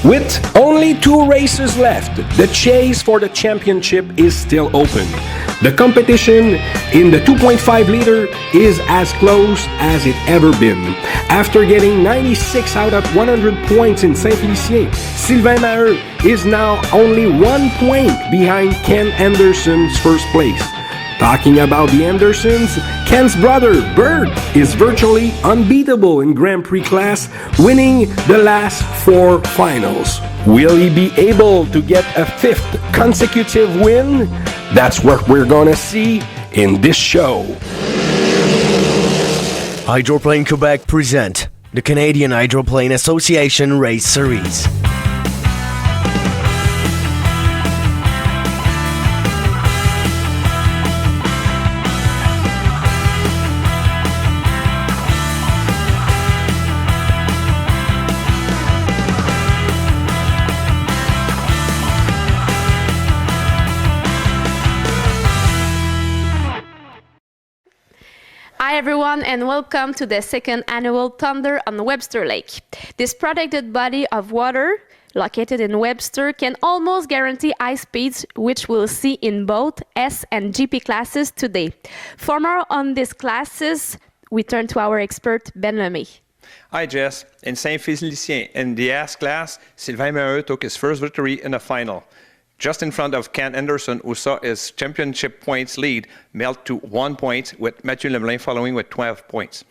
With only 2 races left, the chase for the championship is still open. The competition in the 2.5 liter is as close as it ever been. After getting 96 out of 100 points in Saint-Félicien, Sylvain Maheu is now only 1 point behind Ken Anderson's first place. Talking about the Andersons, Ken's brother, Bert, is virtually unbeatable in Grand Prix class, winning the last 4 finals. Will he be able to get a 5th consecutive win? That's what we're gonna see in this show. Hydroplane Quebec present the Canadian Hydroplane Association Race Series. Hi everyone and welcome to the second annual Thunder on Webster Lake. This protected body of water located in Webster can almost guarantee high speeds, which we'll see in both S and GP classes today. For more on these classes, we turn to our expert Ben Lemay. Hi Jess. In Saint-Félicien, in the S class, Sylvain Maheu took his first victory in the final. Just in front of Ken Anderson, who saw his championship points lead melt to 1 point, with Mathieu Lemelin following with 12 points.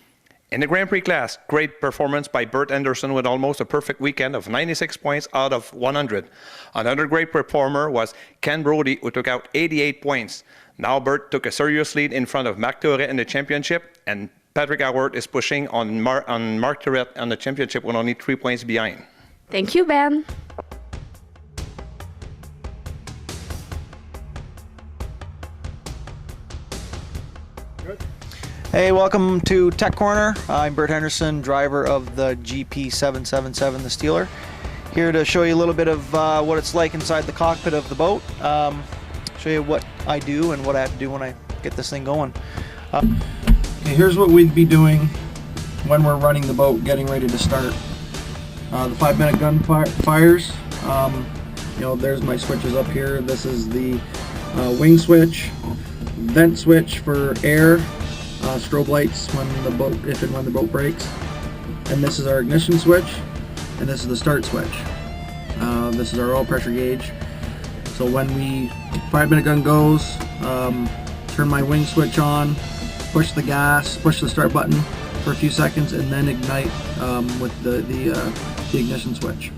In the Grand Prix class, great performance by Bert Anderson with almost a perfect weekend of 96 points out of 100. Another great performer was Ken Brody, who took out 88 points. Now Bert took a serious lead in front of Marc Tourette in the championship, and Patrick Howard is pushing on Marc Tourette on the championship with only 3 points behind. Thank you, Ben. Hey, welcome to Tech Corner. I'm Bert Henderson, driver of the GP777, the Steeler. Here to show you a little bit of what it's like inside the cockpit of the boat. Show you what I do and what I have to do when I get this thing going. Okay, here's what we'd be doing when we're running the boat, getting ready to start. The 5-minute gun fires. There's my switches up here. This is the wing switch, vent switch for air. Strobe lights if and when the boat breaks, and this is our ignition switch, and this is the start switch. This is our oil pressure gauge. So when 5-minute gun goes, turn my wing switch on, push the gas, push the start button for a few seconds, and then ignite with the ignition switch.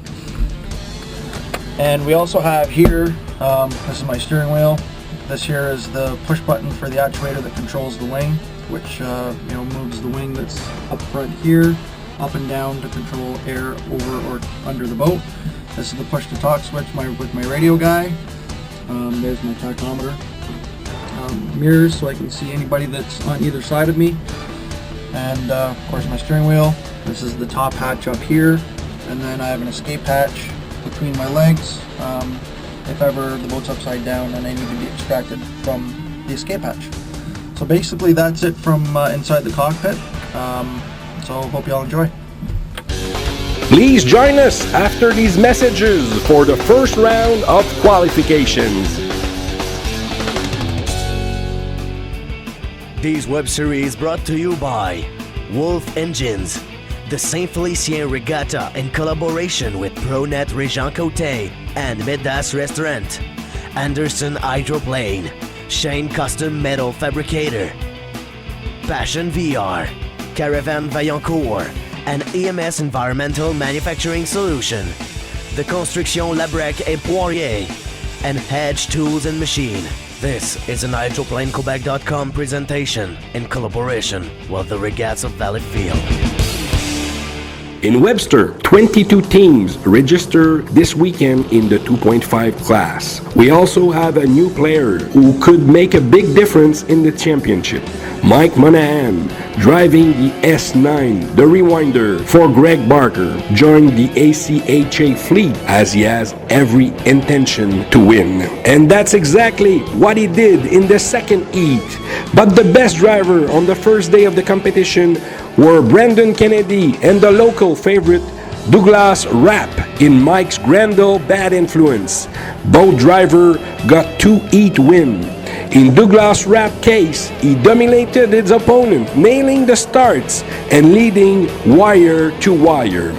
And we also have here, this is my steering wheel. This here is the push button for the actuator that controls the wing, which moves the wing that's up front here, up and down to control air over or under the boat. This is the push to talk switch with my radio guy. There's my tachometer. Mirrors so I can see anybody that's on either side of me. And of course my steering wheel. This is the top hatch up here. And then I have an escape hatch between my legs. If ever the boat's upside down and I need to be extracted from the escape hatch. So basically that's it from inside the cockpit. So hope you all enjoy. Please join us after these messages for the first round of qualifications. These web series brought to you by Wolf Engines, the Saint-Félicien Regatta in collaboration with ProNet Régent Côté and Midas Restaurant, Anderson Hydroplane, Shane Custom Metal Fabricator, Passion VR, Caravan Vaillancourt, and EMS Environmental Manufacturing Solution, the Construction Labrec et Poirier, and Hedge Tools and Machine. This is an HydroplaneQuebec.com presentation in collaboration with the Regatta of Valley Field. In Webster, 22 teams register this weekend in the 2.5 class. We also have a new player who could make a big difference in the championship. Mike Monahan, driving the S9, the Rewinder, for Greg Barker, joined the ACHA fleet as he has every intention to win. And that's exactly what he did in the second heat. But the best driver on the first day of the competition were Brendan Kennedy and the local favorite Douglas Rapp in Mike's Grendel bad influence. Both driver got 2 heat win. In Douglas Rapp case, he dominated his opponent, nailing the starts and leading wire to wire.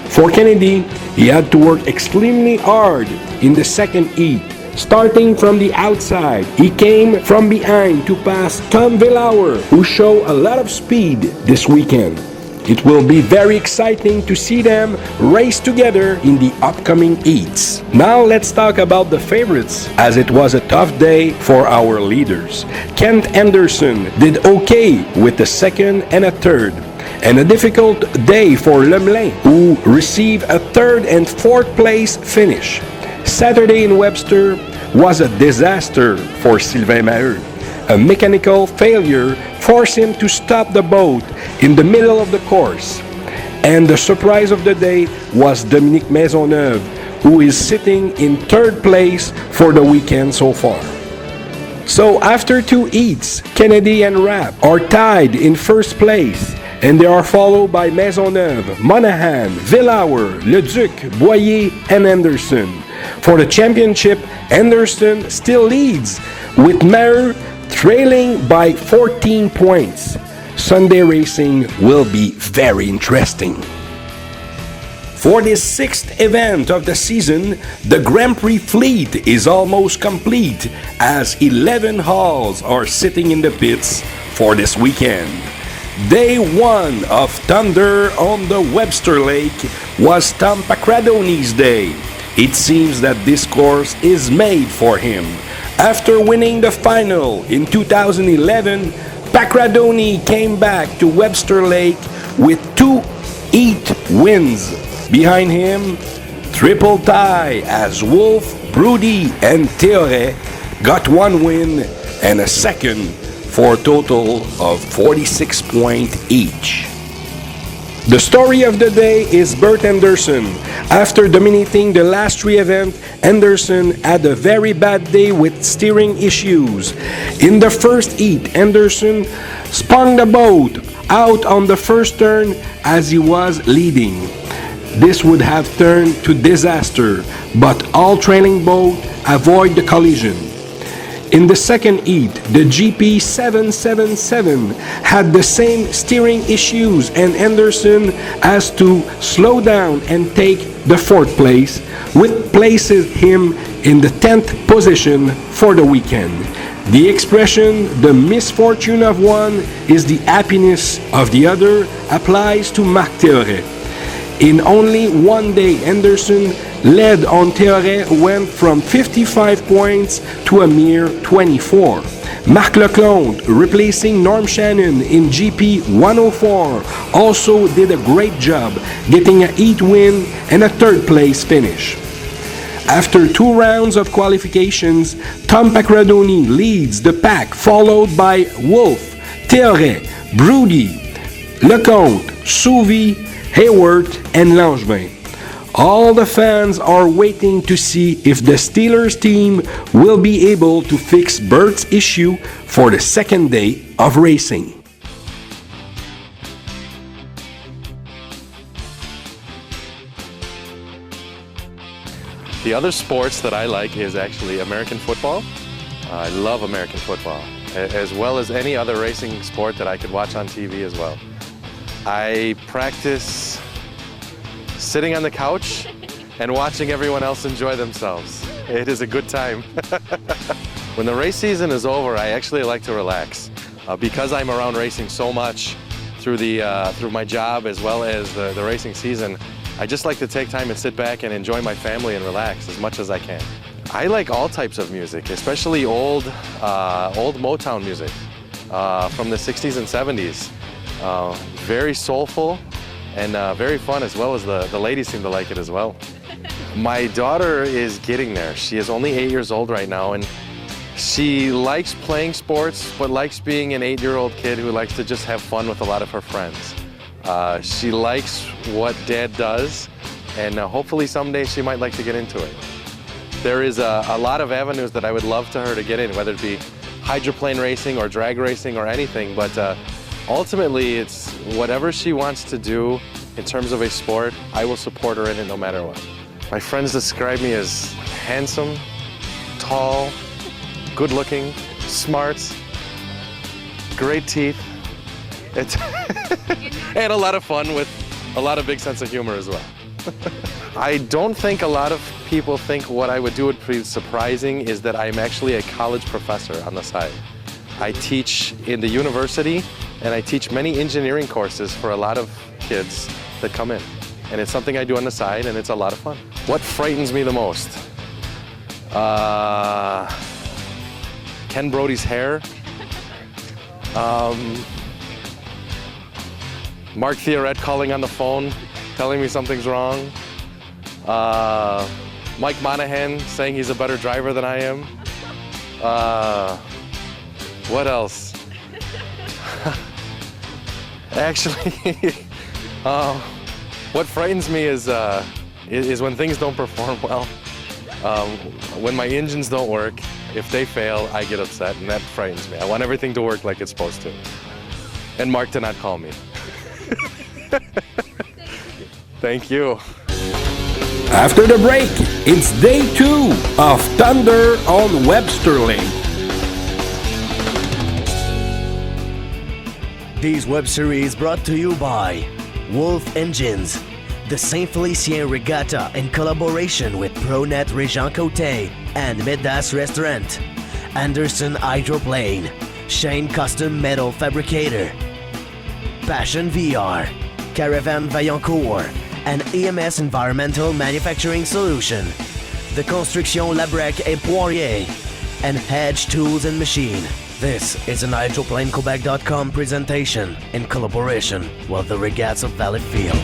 For Kennedy, he had to work extremely hard in the second heat. Starting from the outside, he came from behind to pass Tom Villauer, who showed a lot of speed this weekend. It will be very exciting to see them race together in the upcoming heats. Now let's talk about the favorites, as it was a tough day for our leaders. Kent Anderson did okay with the second and a third, and a difficult day for Lemelin, who received a third and fourth place finish. Saturday in Webster was a disaster for Sylvain Maheu. A mechanical failure forced him to stop the boat in the middle of the course. And the surprise of the day was Dominique Maisonneuve, who is sitting in third place for the weekend so far. So after 2 heats, Kennedy and Rapp are tied in first place, and they are followed by Maisonneuve, Monahan, Villauer, Leduc, Boyer, and Anderson. For the championship, Anderson still leads, with Maheu trailing by 14 points. Sunday racing will be very interesting. For this 6th event of the season, the Grand Prix fleet is almost complete, as 11 hulls are sitting in the pits for this weekend. Day 1 of Thunder on the Webster Lake was Tom Pacradoni's day. It seems that this course is made for him. After winning the final in 2011, Pacradoni came back to Webster Lake with 2 heat wins. Behind him, triple tie as Wolf, Brody, and Théoret got 1 win and a second for a total of 46 points each. The story of the day is Bert Anderson. After dominating the last 3 events, Anderson had a very bad day with steering issues. In the first heat, Anderson spun the boat out on the first turn as he was leading. This would have turned to disaster, but all trailing boats avoid the collision. In the second heat, the GP 777 had the same steering issues, and Anderson has to slow down and take the 4th place, which places him in the 10th position for the weekend. The expression, the misfortune of one is the happiness of the other, applies to Marc Théoret. In only 1 day, Anderson led on Théoret went from 55 points to a mere 24. Marc Lecomte, replacing Norm Shannon in GP 104, also did a great job, getting a heat win and a 3rd place finish. After 2 rounds of qualifications, Tom Pacradoni leads the pack, followed by Wolf, Théoret, Brody, Lecomte, Sauvy, Hayward, and Langevin. All the fans are waiting to see if the Steelers team will be able to fix Bert's issue for the 2nd day of racing. The other sports that I like is actually American football. I love American football, as well as any other racing sport that I could watch on TV as well. I practice sitting on the couch and watching everyone else enjoy themselves. It is a good time. When the race season is over, I actually like to relax. Because I'm around racing so much through my job as well as the racing season, I just like to take time and sit back and enjoy my family and relax as much as I can. I like all types of music, especially old Motown music from the 60s and 70s. Very soulful and very fun, as well as the ladies seem to like it as well. My daughter is getting there. She is only 8 years old right now, and she likes playing sports, but likes being an 8-year-old kid who likes to just have fun with a lot of her friends. She likes what Dad does, and hopefully someday she might like to get into it. There is a lot of avenues that I would love to her to get in, whether it be hydroplane racing or drag racing or anything, but ultimately it's whatever she wants to do in terms of a sport, I will support her in it no matter what. My friends describe me as handsome, tall, good-looking, smart, great teeth, and a lot of fun with a lot of big sense of humor as well. I don't think a lot of people think what I would do would be surprising is that I'm actually a college professor on the side. I teach in the university and I teach many engineering courses for a lot of kids that come in. And it's something I do on the side and it's a lot of fun. What frightens me the most? Ken Brody's hair. Mark Theoret calling on the phone, telling me something's wrong. Mike Monahan saying he's a better driver than I am. What else? Actually, what frightens me is when things don't perform well. When my engines don't work, if they fail, I get upset, and that frightens me. I want everything to work like it's supposed to. And Mark to not call me. Thank you. After the break, it's day 2 of Thunder on Webster Lake. These web series brought to you by Wolf Engines, the Saint Félicien Regatta in collaboration with ProNet Régent Côté and Midas Restaurant, Anderson Hydroplane, Shane Custom Metal Fabricator, Passion VR, Caravan Vaillancourt, and EMS Environmental Manufacturing Solution, the Construction Labrec et Poirier, and Hedge Tools and Machine. This is an HydroplaneQuebec.com presentation in collaboration with the Regatta of Valleyfield.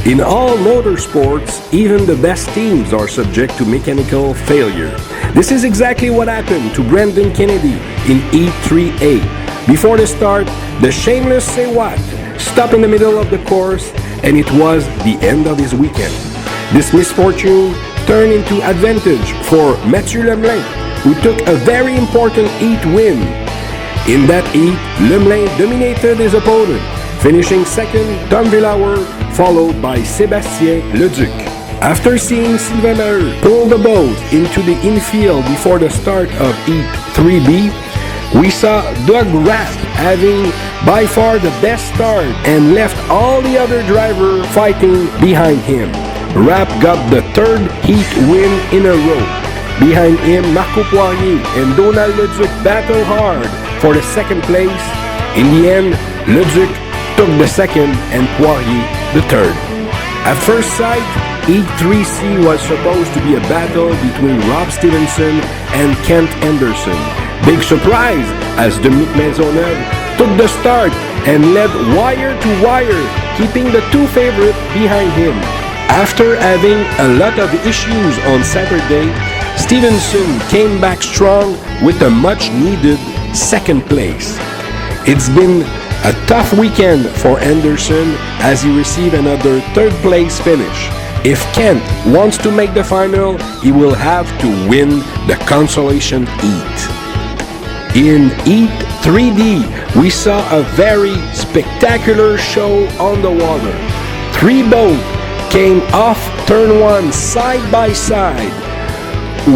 In all motorsports, even the best teams are subject to mechanical failure. This is exactly what happened to Brendan Kennedy in E3A. Before the start, the shameless say what stopped in the middle of the course, and it was the end of his weekend. This misfortune turned into advantage for Mathieu Lemelin, who took a very important heat win. In that heat, Lemelin dominated his opponent, finishing second, Tom Villauer, followed by Sébastien Leduc. After seeing Sylvain Maheu pull the boat into the infield before the start of Heat 3B, we saw Doug Rapp having by far the best start and left all the other drivers fighting behind him. Rapp got the third heat win in a row. Behind him, Marco Poirier and Donald Leduc battled hard for the second place. In the end, Leduc took the second and Poirier the third. At first sight, Heat 3C was supposed to be a battle between Rob Stevenson and Kent Anderson. Big surprise as Dominique Maisonneuve took the start and led wire to wire, keeping the two favorites behind him. After having a lot of issues on Saturday, Stevenson came back strong with a much-needed second place. It's been a tough weekend for Anderson as he received another third-place finish. If Kent wants to make the final, he will have to win the consolation heat. In Heat 3D, we saw a very spectacular show on the water. 3 boats came off turn 1 side by side.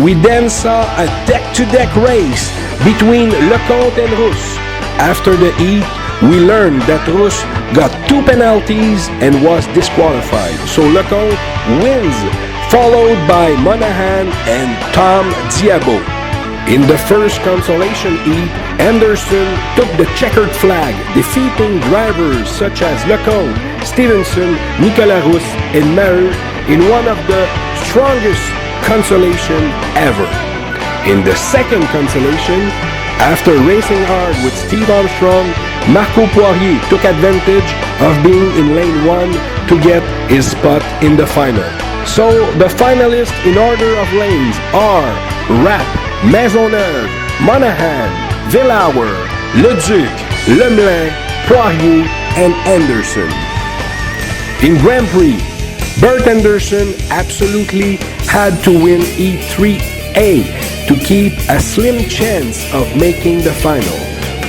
We then saw a deck-to-deck race between Lecomte and Rousse. After the heat, we learned that Rousse got 2 penalties and was disqualified. So Lecomte wins, followed by Monahan and Tom Diabo. In the first consolation heat, Anderson took the checkered flag, defeating drivers such as Lecomte, Stevenson, Nicolas Rousse, and Maheu in one of the strongest consolation ever. In the second consolation, after racing hard with Steve Armstrong, Marco Poirier took advantage of being in lane 1 to get his spot in the final. So the finalists in order of lanes are Rapp, Maisonneuve, Monahan, Villauer, Leduc, Lemelin, Poirier, and Anderson. In Grand Prix, Bert Anderson absolutely had to win E3A to keep a slim chance of making the final.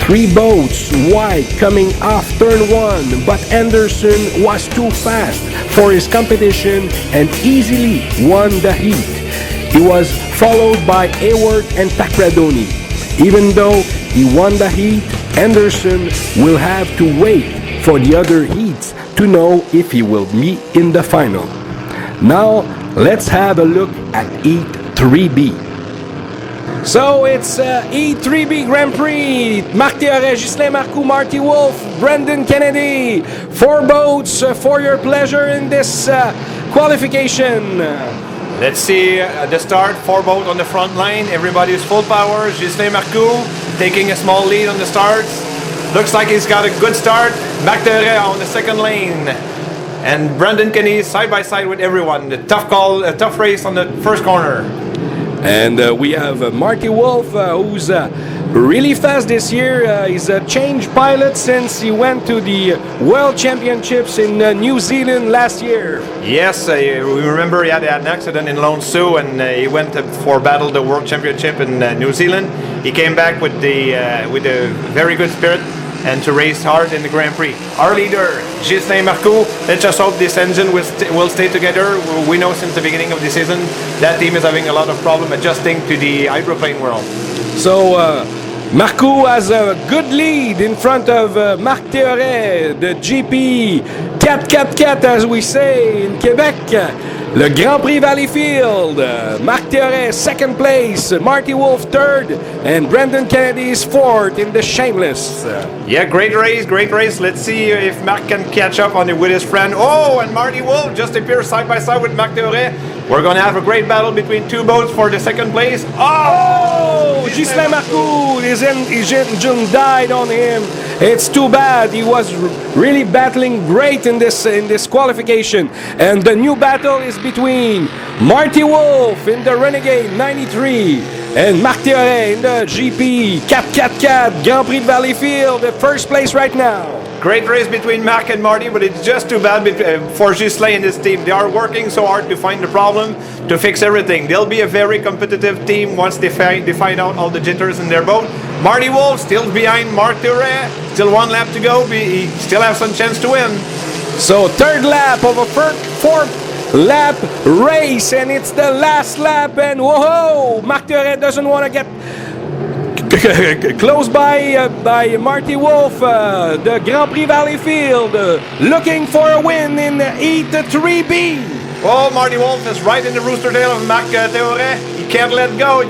3 boats wide coming off turn 1, but Anderson was too fast for his competition and easily won the heat. He was followed by Hayward and Pacradoni. Even though he won the heat, Anderson will have to wait for the other heats to know if he will be in the final. Now, let's have a look at Heat 3B. So it's E3B Grand Prix. Marc Théoret, Ghislain Marcoux, Marty Wolf, Brendan Kennedy. 4 boats for your pleasure in this qualification. Let's see the start. 4 boats on the front line. Everybody is full power. Ghislain Marcoux taking a small lead on the starts. Looks like he's got a good start. Marc Théoret on the second lane. And Brendan Kennedy side by side with everyone. The tough race on the first corner. And we have Marty Wolf, who's really fast this year. He's a changed pilot since he went to the World Championships in New Zealand last year. Yes, we remember he had an accident in Lone Sioux and he went for battle the World Championship in New Zealand. He came back with a very good spirit and to race hard in the Grand Prix. Our leader, Ghislain Marcoux, let's just hope this engine will stay together. We know since the beginning of the season that team is having a lot of problem adjusting to the hydroplane world. So Marcoux has a good lead in front of Marc Théoret, the GP 4-4-4 as we say in Quebec. Le Grand Prix Valleyfield, Marc Théoret second place, Marty Wolf third, and Brendan Kennedy is fourth in the Shameless. Yeah, great race, great race. Let's see if Marc can catch up on it with his friend. Oh, and Marty Wolf just appears side by side with Marc Théoret. We're going to have a great battle between 2 boats for the second place. Oh! Ghislain Marcoux, his engine died on him. It's too bad. He was really battling great in this qualification. And the new battle is between Marty Wolf in the Renegade 93 and Marc Théoret in the GP 4-4-4 Grand Prix de Valleyfield, the first place right now. Great race between Marc and Marty, but it's just too bad for Ghislain and his team. They are working so hard to find the problem, to fix everything. They'll be a very competitive team once they find out all the jitters in their boat. Marty Wolf still behind Marc Théoret. Still 1 lap to go. He still has some chance to win. So third lap of a fourth lap race, and it's the last lap, and whoa, Marc Théoret doesn't want to get close by Marty Wolf, the Grand Prix Valleyfield, looking for a win in Heat 3B. Oh, Marty Wolf is right in the rooster tail of Marc Théoret. He can't let go,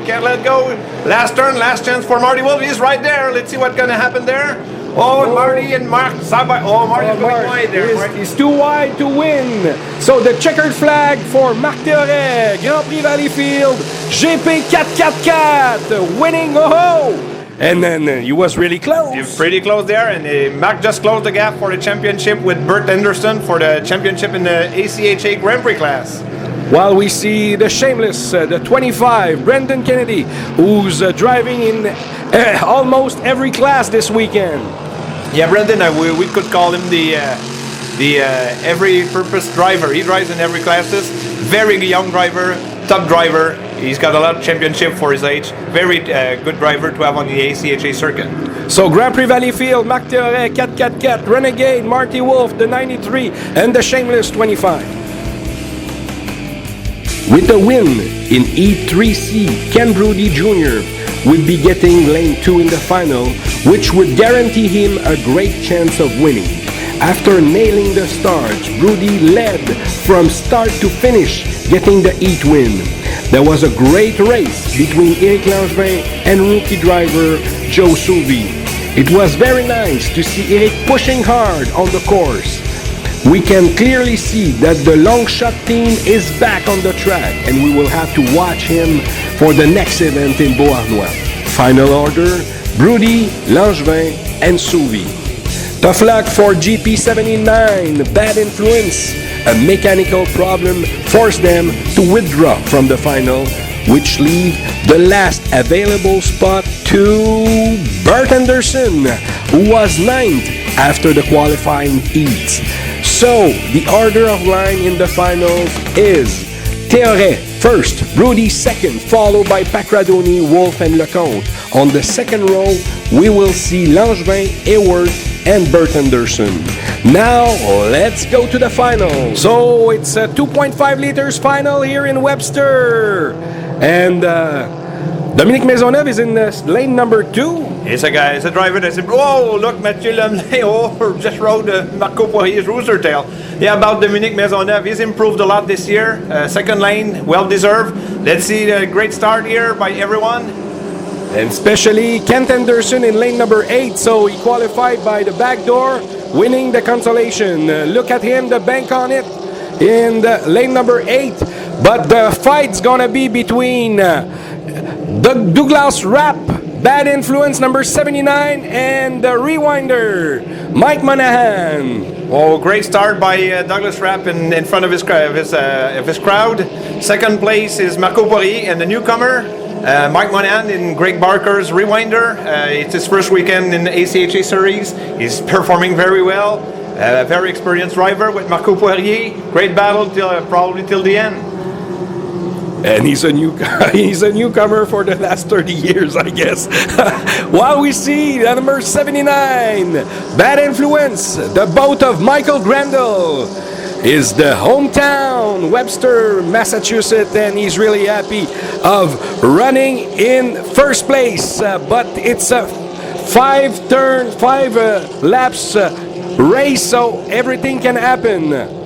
Last turn, last chance for Marty Wolf. He's right there. Let's see what's going to happen there. Oh, Marty and Marc side by. Oh, Marty's going wide there. He's too wide to win. So the checkered flag for Marc Théoret, Grand Prix Valleyfield, GP 4-4-4, winning. Oh! And then he was really close. He was pretty close there, and Marc just closed the gap for the championship with Bert Anderson for the championship in the ACHA Grand Prix class. While we see the Shameless, the 25, Brendan Kennedy, who's driving in almost every class this weekend. Yeah, Brendan, we could call him the every-purpose driver. He drives in every classes. Very young driver, top driver. He's got a lot of championship for his age. Very good driver to have on the ACHA circuit. So Grand Prix Valleyfield, Marc Théoret, 4-4-4, Renegade, Marty Wolf, the 93, and the Shameless 25. With a win in E3C, Ken Brody Jr. would be getting lane 2 in the final, which would guarantee him a great chance of winning. After nailing the starts, Brody led from start to finish, getting the Heat win. There was a great race between Eric Langevin and rookie driver Joe Suvi. It was very nice to see Eric pushing hard on the course. We can clearly see that the long shot team is back on the track, and we will have to watch him for the next event in Beauharnois. Final order, Brody, Langevin, and Suvi. Tough luck for GP79, bad influence. A mechanical problem forced them to withdraw from the final, which leave the last available spot to Bert Anderson, who was 9th after the qualifying heats. So, the order of line in the finals is Théoret first, Brody second, followed by Pacradoni, Wolf, and Lecomte. On the second row, we will see Langevin, Hayward, and Bert Anderson. Now, let's go to the final. So, it's a 2.5 liters final here in Webster. And Dominique Maisonneuve is in lane number 2. It's a guy, it's a driver that said, oh, look, Mathieu Lemley, just rode Marco Poirier's rooster tail. Yeah, about Dominique Maisonneuve, he's improved a lot this year. Second lane, well-deserved. Let's see the great start here by everyone. And especially Kent Anderson in lane number 8, so he qualified by the back door, winning the consolation. Look at him, the bank on it in the lane number 8. But the fight's gonna be between Douglas Rapp, Bad Influence number 79, and the Rewinder, Mike Monahan. Oh, great start by Douglas Rapp in front of his crowd. Second place is Marco Poirier, and the newcomer, Mike Monahan in Greg Barker's Rewinder. It's his first weekend in the ACHA series. He's performing very well. Very experienced driver with Marco Poirier. Great battle probably till the end. And he's a newcomer for the last 30 years, I guess. While we see the number 79, Bad Influence, the boat of Michael Grendel, is the hometown Webster, Massachusetts, and he's really happy of running in first place. But it's a 5 laps race, so everything can happen.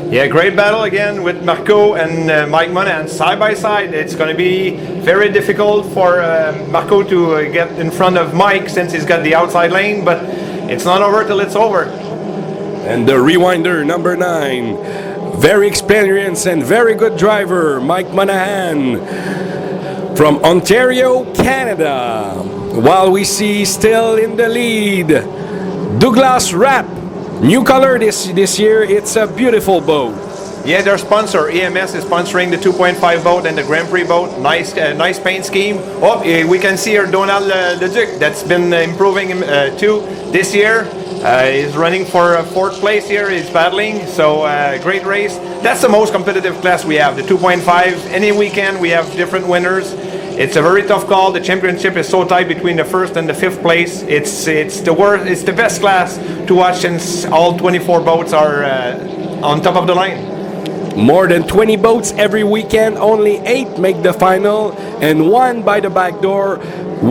Yeah, great battle again with Marco and Mike Monahan side by side. It's going to be very difficult for Marco to get in front of Mike since he's got the outside lane, but it's not over till it's over. And the Rewinder, number 9, very experienced and very good driver, Mike Monahan from Ontario, Canada. While we see still in the lead, Douglas Rapp. New color this year, it's a beautiful boat. Yeah, their sponsor, EMS, is sponsoring the 2.5 boat and the Grand Prix boat. Nice paint scheme. Oh, we can see here Donald Leduc, that's been improving too this year. He's running for 4th place here, he's battling, so great race. That's the most competitive class we have, the 2.5. Any weekend we have different winners. It's a very tough call. The championship is so tight between the 1st and the 5th place. It's the best class to watch since all 24 boats are on top of the line. More than 20 boats every weekend. Only 8 make the final, and 1 by the back door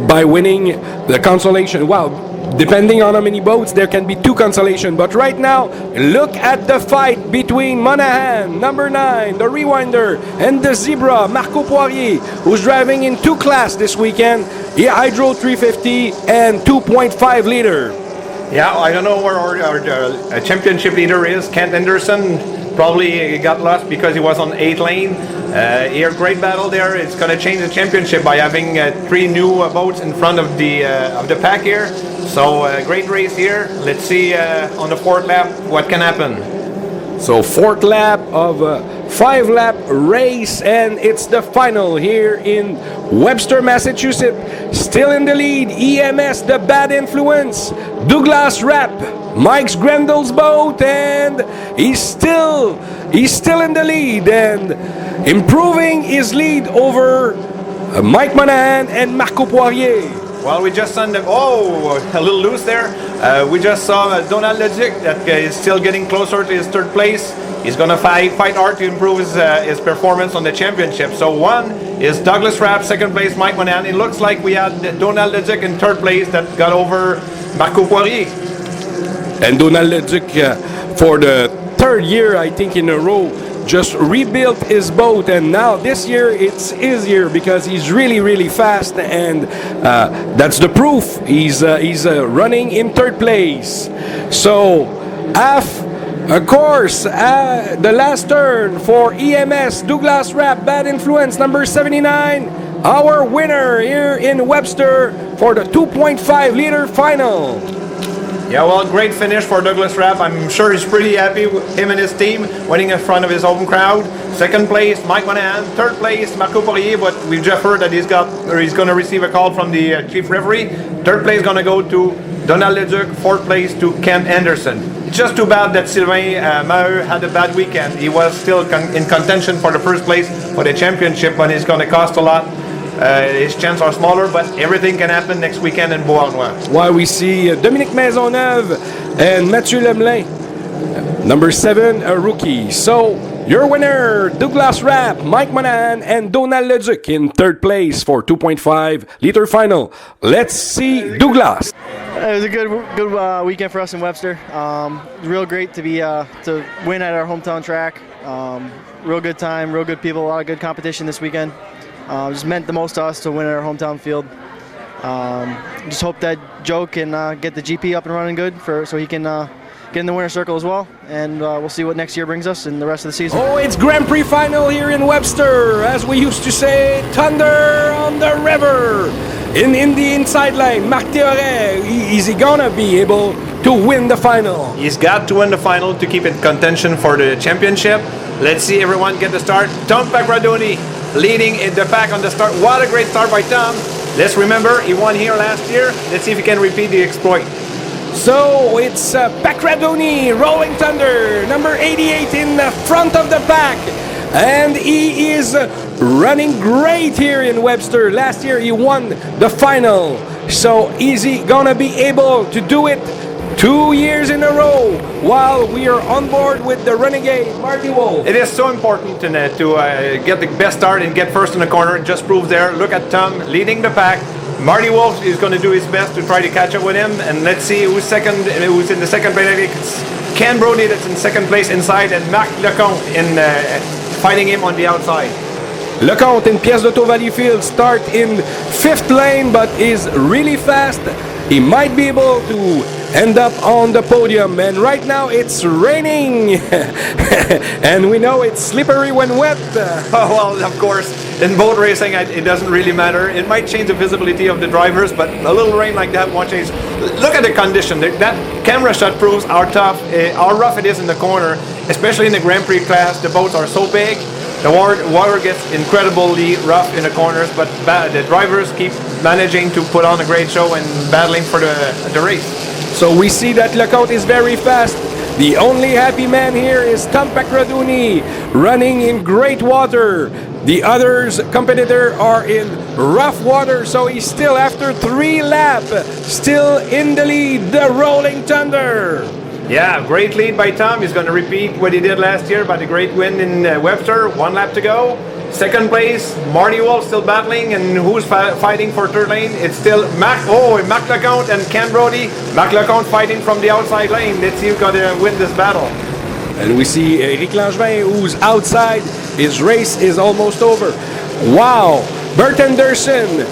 by winning the consolation. Wow. Depending on how many boats, there can be 2 consolation. But right now, look at the fight between Monahan, number 9, the Rewinder, and the Zebra, Marco Poirier, who's driving in 2 class this weekend, Hydro 350 and 2.5 liter. Yeah, I don't know where our championship leader is. Kent Anderson probably got lost because he was on 8th lane. Here, great battle there. It's going to change the championship by having 3 new boats in front of the pack here. So great race here. Let's see on the 4th lap what can happen. So 4th lap of a 5-lap race, and it's the final here in Webster, Massachusetts. Still in the lead, EMS, the Bad Influence, Douglas Rapp, Mike Grendel's boat, and he's still in the lead and improving his lead over Mike Monahan and Marco Poirier. Well, we just saw them. Oh, a little loose there. We just saw Donald Leduc that is still getting closer to his 3rd place. He's going to fight hard to improve his performance on the championship. So 1 is Douglas Rapp, 2nd place Mike Monahan. It looks like we had Donald Leduc in 3rd place that got over Marco Poirier. And Donald Leduc, for the 3rd year, I think, in a row, just rebuilt his boat, and now this year it's his year because he's really fast, and that's the proof. He's running in 3rd place. So of course, the last turn for EMS, Douglas Rapp, Bad Influence, number 79, our winner here in Webster for the 2.5 liter final. Yeah, well, great finish for Douglas Rapp. I'm sure he's pretty happy with him and his team winning in front of his home crowd. 2nd place, Mike Monahan. 3rd place, Marco Poirier, but we've just heard that he's going to receive a call from the chief referee. 3rd place going to go to Donald Leduc. 4th place to Kent Anderson. It's just too bad that Sylvain Maheu had a bad weekend. He was still in contention for the 1st place for the championship, but it's going to cost a lot. his chances are smaller, but everything can happen next weekend in Beauharnois. While we see Dominique Maisonneuve and Mathieu Lemelin, number 7, a rookie. So, your winner, Douglas Rapp, Mike Monahan, and Donald Leduc in third place for 2.5 liter final. Let's see Douglas. It was a good weekend for us in Webster. Real great to be to win at our hometown track. Real good time, real good people, a lot of good competition this weekend. Just meant the most to us to win at our hometown field. Just hope that Joe can get the GP up and running good so he can get in the winner's circle as well, and we'll see what next year brings us in the rest of the season. Oh, it's Grand Prix final here in Webster. As we used to say, thunder on the river. In the inside lane, Marc Théoret, is he gonna be able to win the final? He's got to win the final to keep in contention for the championship. Let's see everyone get the start. Tom Pagradoni leading in the pack on the start. What a great start by Tom. Let's remember, he won here last year. Let's see if he can repeat the exploit. So it's Pagradoni, Rolling Thunder, number 88 in the front of the pack. And he is running great here in Webster. Last year he won the final. So is he gonna be able to do it 2 years in a row while we are on board with the renegade Marty Wolf? It is so important to get the best start and get first in the corner. It just proves there. Look at Tom leading the pack. Marty Wolf is going to do his best to try to catch up with him, and let's see who's in the second place. It's Ken Brody that's in second place inside, and Marc Lecomte fighting him on the outside. Lecomte in Pièce d'Auto Valleyfield start in 5th lane, but is really fast. He might be able to end up on the podium, and right now it's raining and we know it's slippery when wet. Oh, well, of course, in boat racing it doesn't really matter. It might change the visibility of the drivers, but a little rain like that won't change. Look at the condition. That camera shot proves how tough, how rough it is in the corner, especially in the Grand Prix class. The boats are so big. The water gets incredibly rough in the corners, but the drivers keep managing to put on a great show and battling for the race. So we see that Lecomte is very fast. The only happy man here is Tom Pagradoni, running in great water. The others competitor are in rough water, so he's still, after 3 laps, still in the lead, the Rolling Thunder. Yeah, great lead by Tom. He's going to repeat what he did last year by the great win in Webster. 1 lap to go. Second place, Marty Wolf still battling, and who's fighting for third lane? It's still Marc Lecomte and Ken Brody. Marc Lecomte fighting from the outside lane. Let's see who's going to win this battle. And we see Eric Langevin, who's outside. His race is almost over. Wow, Bert Anderson,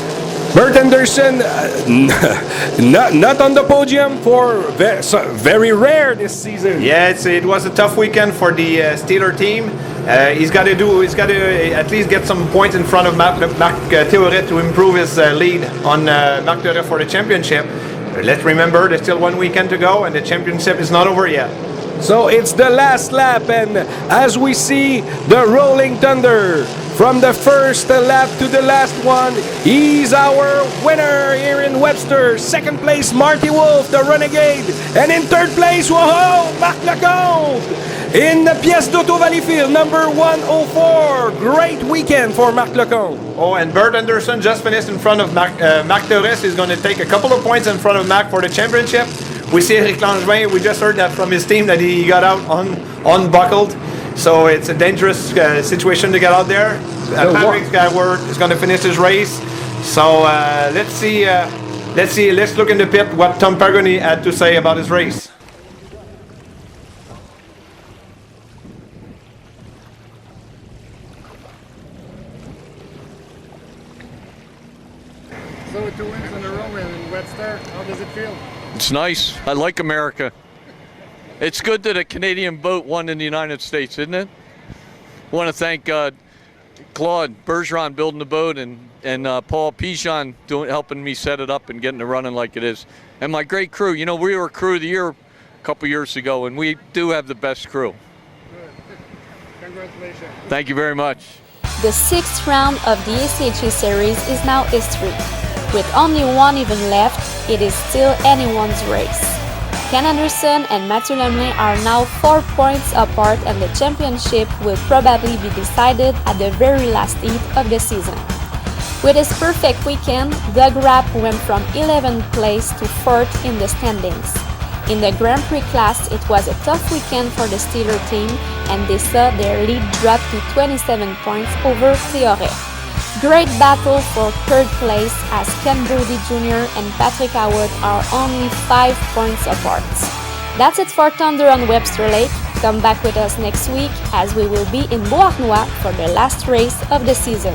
not on the podium for very rare this season. Yeah, it was a tough weekend for the Steeler team. He's got to at least get some points in front of Marc Théoret to improve his lead on Marc Théoret for the championship. Let's remember, there's still 1 weekend to go, and the championship is not over yet. So it's the last lap, and as we see the Rolling Thunder, from the first lap to the last one, he's our winner here in Webster. Second place, Marty Wolf, the Renegade. And in third place, whoa, Marc Lecomte. In the Pièce d'Auto Valleyfield, number 104. Great weekend for Marc Lecomte. Oh, and Bert Anderson just finished in front of Marc Théoret. He's going to take a couple of points in front of Marc for the championship. We see Eric Langevin. We just heard that from his team that he got out unbuckled. So it's a dangerous situation to get out there. Patrick Skyward is going to finish his race. So let's see. Let's look in the pit what Tom Pagradoni had to say about his race. So 2 wins in a row in Webster. How does it feel? It's nice. I like America. It's good that a Canadian boat won in the United States, isn't it? I want to thank Claude Bergeron building the boat and Paul Pigeon helping me set it up and getting it running like it is. And my great crew. You know, we were Crew of the Year a couple years ago, and we do have the best crew. Good. Congratulations. Thank you very much. The 6th round of the ACHA series is now history. With only 1 even left, it is still anyone's race. Ken Anderson and Mathieu Lemelin are now 4 points apart, and the championship will probably be decided at the very last heat of the season. With his perfect weekend, Doug Rapp went from 11th place to 4th in the standings. In the Grand Prix class, it was a tough weekend for the Steeler team, and they saw their lead drop to 27 points over Cleoret. Great battle for 3rd place as Ken Brody Jr. and Patrick Howard are only 5 points apart. That's it for Thunder on Webster Lake. Come back with us next week as we will be in Beauharnois for the last race of the season.